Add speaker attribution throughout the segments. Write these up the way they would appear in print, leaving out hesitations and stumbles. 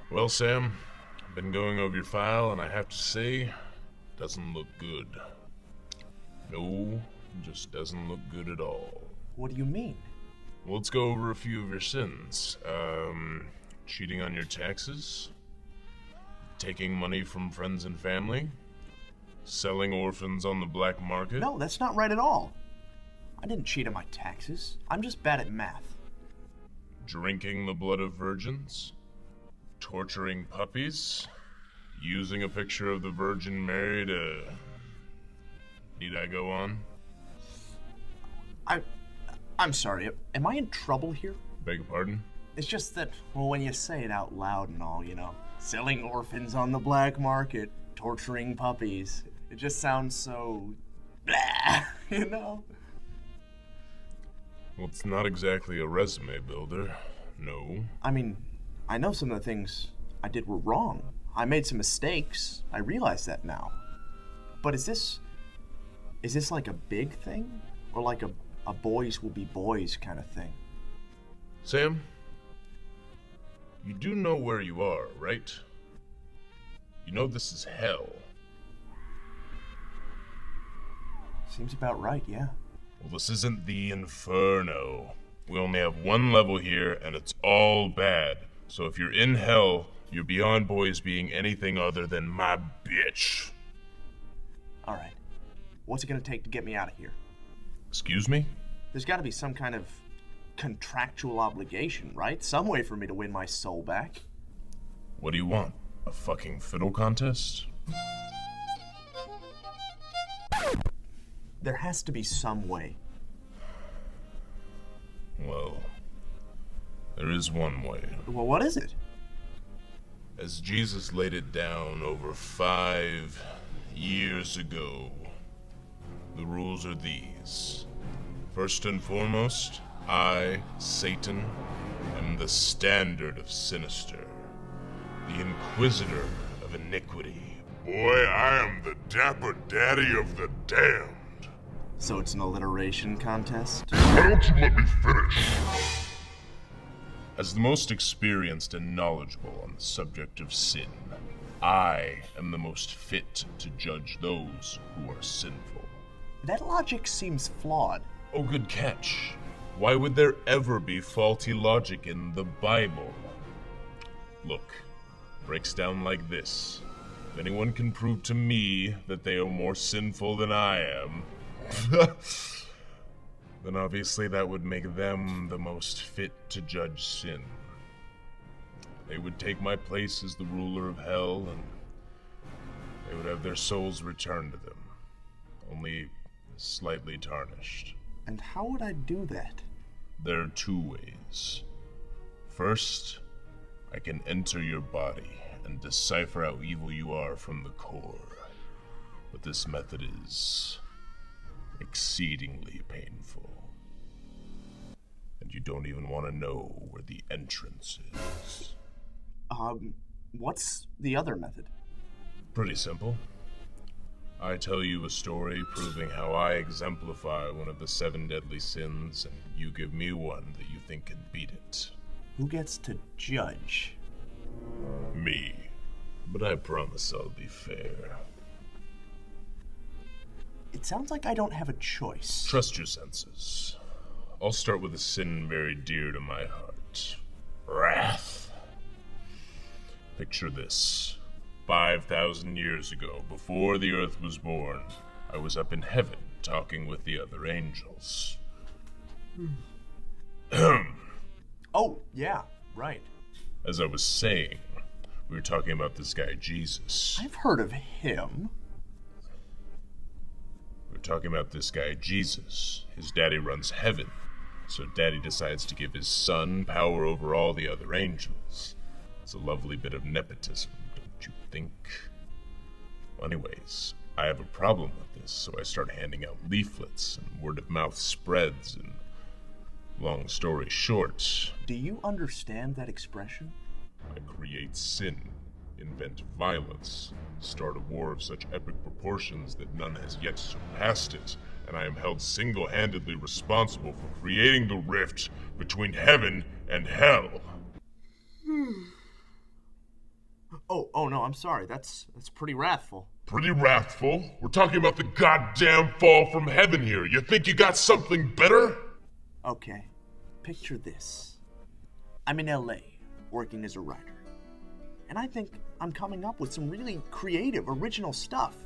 Speaker 1: Well, Sam, I've been going over your file, and I have to say, doesn't look good. No, just doesn't look good at all.
Speaker 2: What do you mean?
Speaker 1: Well, let's go over a few of your sins. Cheating on your taxes, taking money from friends and family, selling orphans on the black market.
Speaker 2: No, that's not right at all. I didn't cheat on my taxes. I'm just bad at math.
Speaker 1: Drinking the blood of virgins, torturing puppies, using a picture of the Virgin Mary to... Need I go on?
Speaker 2: I'm sorry. Am I in trouble here?
Speaker 1: Beg your pardon?
Speaker 2: It's just that, well, when you say it out loud and all, selling orphans on the black market, torturing puppies, it just sounds so... blah,
Speaker 1: Well, it's not exactly a resume builder, no.
Speaker 2: I mean, I know some of the things I did were wrong. I made some mistakes. I realize that now. But is this like a big thing? Or like a boys will be boys kind of thing?
Speaker 1: Sam, you do know where you are, right? You know this is hell.
Speaker 2: Seems about right, yeah.
Speaker 1: Well, this isn't the Inferno. We only have one level here, and it's all bad. So if you're in hell, you're beyond boys being anything other than my bitch.
Speaker 2: Alright. What's it gonna take to get me out of here?
Speaker 1: Excuse me?
Speaker 2: There's gotta be some kind of contractual obligation, right? Some way for me to win my soul back.
Speaker 1: What do you want? A fucking fiddle contest?
Speaker 2: There has to be some way.
Speaker 1: Well, there is one way.
Speaker 2: Well, what is it?
Speaker 1: As Jesus laid it down over 5 years ago, the rules are these. First and foremost, I, Satan, am the standard of sinister, the inquisitor of iniquity. Boy, I am the dapper daddy of the damned.
Speaker 2: So it's an alliteration contest?
Speaker 1: Why don't you let me finish? As the most experienced and knowledgeable on the subject of sin, I am the most fit to judge those who are sinful.
Speaker 2: That logic seems flawed.
Speaker 1: Oh, good catch. Why would there ever be faulty logic in the Bible? Look, breaks down like this. If anyone can prove to me that they are more sinful than I am, then obviously that would make them the most fit to judge sin. They would take my place as the ruler of hell, and they would have their souls returned to them, only slightly tarnished.
Speaker 2: And how would I do that?
Speaker 1: There are 2 ways. First, I can enter your body and decipher how evil you are from the core. But this method is exceedingly painful. And you don't even want to know where the entrance is.
Speaker 2: What's the other method?
Speaker 1: Pretty simple. I tell you a story proving how I exemplify one of the 7 deadly sins, and you give me one that you think can beat it.
Speaker 2: Who gets to judge?
Speaker 1: Me. But I promise I'll be fair.
Speaker 2: It sounds like I don't have a choice.
Speaker 1: Trust your senses. I'll start with a sin very dear to my heart. Wrath. Picture this. 5,000 years ago, before the earth was born, I was up in heaven talking with the other angels.
Speaker 2: Oh, yeah, right.
Speaker 1: As I was saying, we were talking about this guy, Jesus.
Speaker 2: I've heard of him.
Speaker 1: We're talking about this guy, Jesus. His daddy runs heaven, so daddy decides to give his son power over all the other angels. It's a lovely bit of nepotism, don't you think? Well, anyways, I have a problem with this, so I start handing out leaflets, and word of mouth spreads, and long story short...
Speaker 2: Do you understand that expression?
Speaker 1: I create sin, invent violence, start a war of such epic proportions that none has yet surpassed it, and I am held single-handedly responsible for creating the rift between heaven and hell.
Speaker 2: Oh no, I'm sorry. That's pretty wrathful.
Speaker 1: Pretty wrathful? We're talking about the goddamn fall from heaven here. You think you got something better?
Speaker 2: Okay, picture this. I'm in LA, working as a writer. And I think I'm coming up with some really creative, original stuff.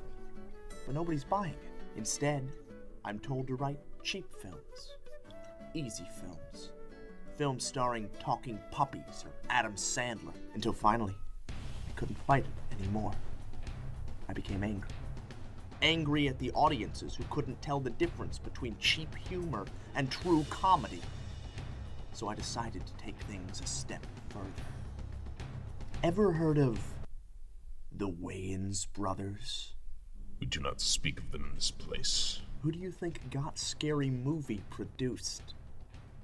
Speaker 2: But nobody's buying it. Instead, I'm told to write cheap films. Easy films. Films starring talking puppies or Adam Sandler. Until finally, I couldn't fight it anymore. I became angry. Angry at the audiences who couldn't tell the difference between cheap humor and true comedy. So I decided to take things a step further. Ever heard of the Wayans brothers?
Speaker 1: We do not speak of them in this place.
Speaker 2: Who do you think got Scary Movie produced?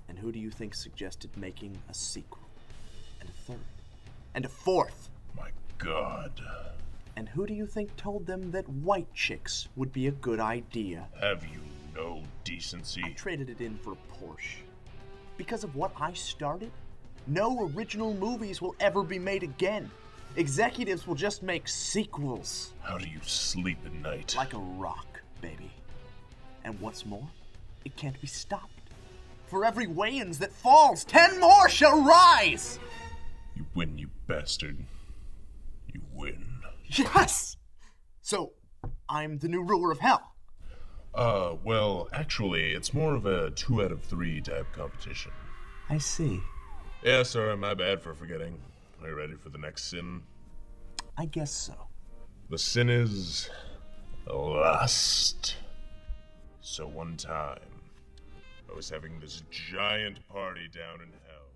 Speaker 2: And who do you think suggested making a sequel? And a third? And a fourth?
Speaker 1: My God.
Speaker 2: And who do you think told them that white chicks would be a good idea?
Speaker 1: Have you no decency?
Speaker 2: I traded it in for a Porsche. Because of what I started, no original movies will ever be made again. Executives will just make sequels.
Speaker 1: How do you sleep at night?
Speaker 2: Like a rock, baby. And what's more, it can't be stopped. For every Wayans that falls, 10 more shall rise!
Speaker 1: You win, you bastard. You win.
Speaker 2: Yes! So, I'm the new ruler of hell.
Speaker 1: Well, actually, it's more of a 2 out of 3 type competition.
Speaker 2: I see.
Speaker 1: Yeah, sorry, my bad for forgetting. Are you ready for the next sin?
Speaker 2: I guess so.
Speaker 1: The sin is lust. So one time, I was having this giant party down in hell.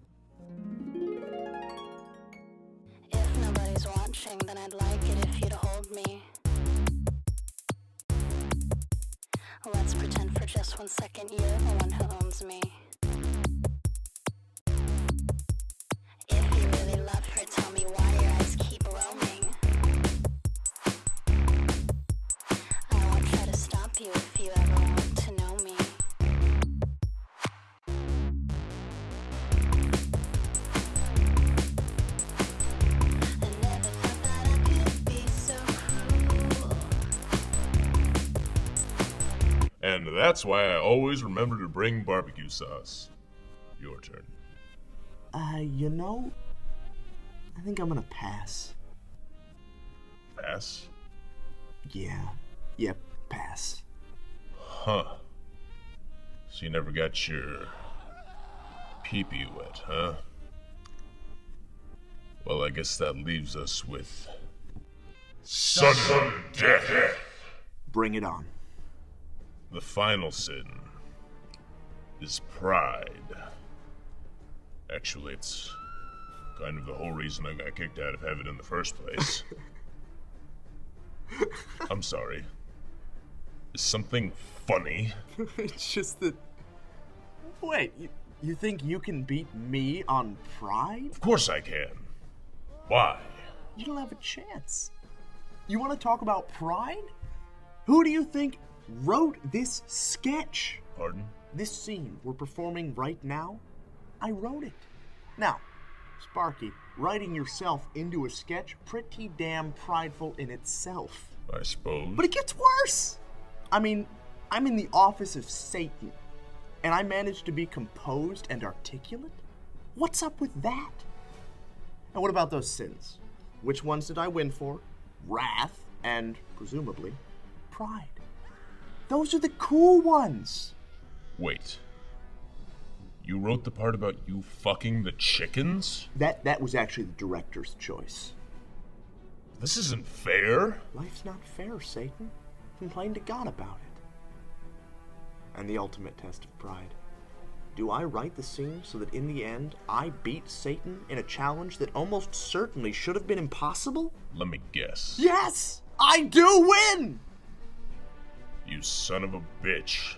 Speaker 3: If nobody's watching, then I'd like it if you'd hold me. Let's pretend for just 1 second you're the one who owns me. If you really love her, tell me why your eyes keep roaming. I won't try to stop you if you ever want to know me. I never thought that I could be so cruel.
Speaker 1: And that's why I always remember to bring barbecue sauce. Your turn.
Speaker 2: You know, I think I'm gonna pass.
Speaker 1: Pass?
Speaker 2: Yeah, pass.
Speaker 1: Huh. So you never got your pee-pee wet, huh? Well, I guess that leaves us with sudden death.
Speaker 2: Bring it on.
Speaker 1: The final sin is pride. Actually, it's kind of the whole reason I got kicked out of heaven in the first place. I'm sorry. Is something funny?
Speaker 2: It's just that... Wait, you think you can beat me on pride?
Speaker 1: Of course I can. Why?
Speaker 2: You don't have a chance. You want to talk about pride? Who do you think wrote this sketch?
Speaker 1: Pardon?
Speaker 2: This scene we're performing right now, I wrote it. Now, Sparky, writing yourself into a sketch, pretty damn prideful in itself.
Speaker 1: I suppose.
Speaker 2: But it gets worse! I mean, I'm in the office of Satan, and I managed to be composed and articulate? What's up with that? And what about those sins? Which ones did I win for? Wrath, and, presumably, pride. Those are the cool ones!
Speaker 1: Wait. You wrote the part about you fucking the chickens?
Speaker 2: That was actually the director's choice.
Speaker 1: This isn't fair.
Speaker 2: Life's not fair, Satan. Complain to God about it. And the ultimate test of pride. Do I write the scene so that in the end, I beat Satan in a challenge that almost certainly should have been impossible?
Speaker 1: Let me guess.
Speaker 2: Yes! I do win!
Speaker 1: You son of a bitch.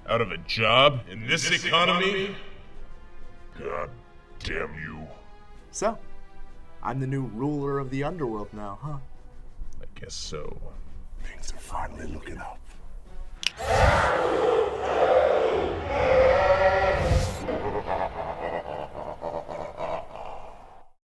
Speaker 1: Out of a job in this economy? God damn you.
Speaker 2: So, I'm the new ruler of the underworld now, huh?
Speaker 1: I guess so.
Speaker 4: Things are finally looking up.